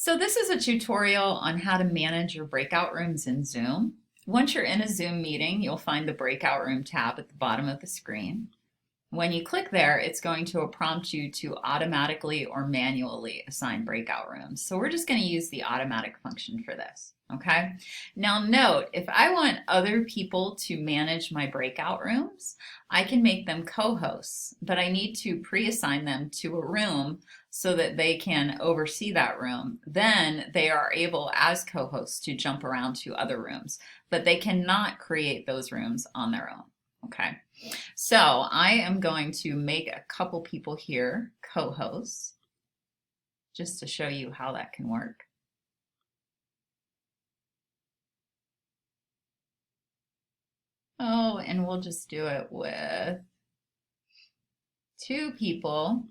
So this is a tutorial on how to manage your breakout rooms in Zoom. Once you're in a Zoom meeting, you'll find the breakout room tab at the bottom of the screen. When you click there, it's going to prompt you to automatically or manually assign breakout rooms. So we're just going to use the automatic function for this. Okay. Now note, if I want other people to manage my breakout rooms, I can make them co-hosts, but I need to pre-assign them to a room so that they can oversee that room. Then they are able as co-hosts to jump around to other rooms, but they cannot create those rooms on their own. Okay. So I am going to make a couple people here co-hosts just to show you how that can work. Oh, and we'll just do it with 2 people.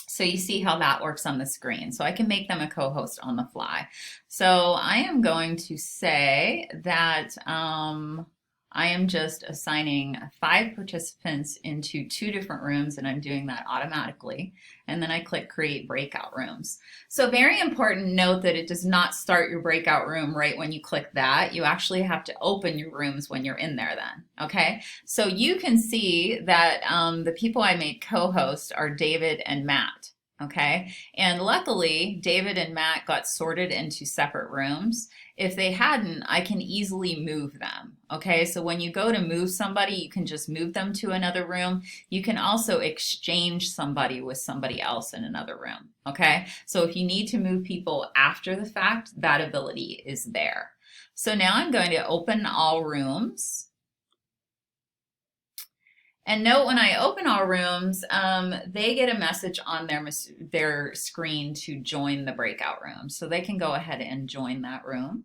So you see how that works on the screen. So I can make them a co-host on the fly. So I am going to say that I am just assigning 5 participants into 2 different rooms, and I'm doing that automatically. And then I click create breakout rooms. So very important note that it does not start your breakout room right when you click that. You actually have to open your rooms when you're in there then, okay? So you can see that the people I made co-host are David and Matt. Okay, and luckily David and Matt got sorted into separate rooms. If they hadn't, I can easily move them. Okay, so when you go to move somebody, you can just move them to another room. You can also exchange somebody with somebody else in another room. Okay, so if you need to move people after the fact, that ability is there. So now I'm going to open all rooms. And note when I open all rooms, they get a message on their screen to join the breakout room. So they can go ahead and join that room.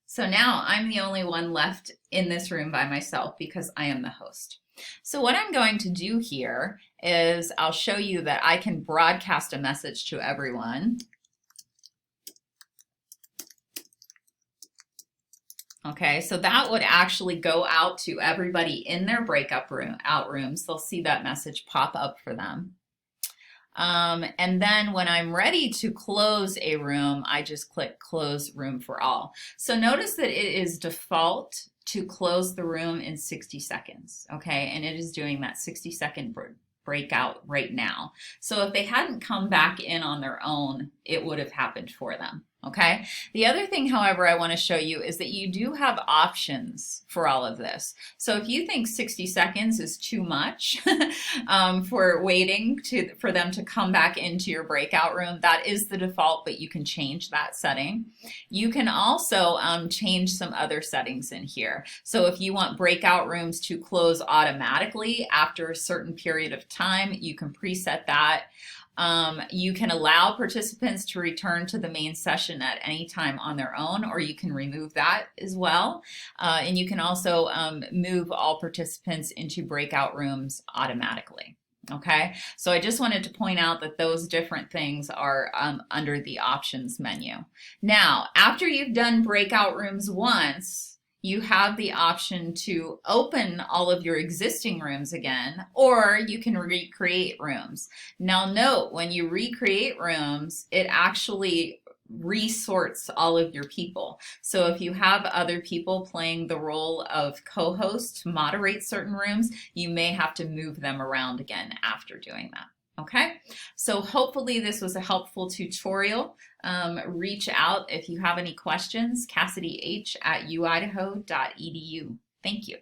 So now I'm the only one left in this room by myself because I am the host. So what I'm going to do here is I'll show you that I can broadcast a message to everyone. Okay, so that would actually go out to everybody in their breakout rooms. They'll see that message pop up for them. And then when I'm ready to close a room, I just click close room for all. So notice that it is default to close the room in 60 seconds, okay? And it is doing that 60-second breakout right now. So if they hadn't come back in on their own, it would have happened for them. Okay. The other thing, however, I want to show you is that you do have options for all of this. So if you think 60 seconds is too much for waiting for them to come back into your breakout room, that is the default, but you can change that setting. You can also change some other settings in here. So if you want breakout rooms to close automatically after a certain period of time, you can preset that. You can allow participants to return to the main session at any time on their own, or you can remove that as well. And you can also move all participants into breakout rooms automatically. Okay, so I just wanted to point out that those different things are under the options menu. Now, after you've done breakout rooms once, you have the option to open all of your existing rooms again, or you can recreate rooms. Now note, when you recreate rooms, it actually resorts all of your people. So if you have other people playing the role of co-host to moderate certain rooms, you may have to move them around again after doing that. Okay, so hopefully this was a helpful tutorial. Reach out if you have any questions, CassidyH@uidaho.edu. Thank you.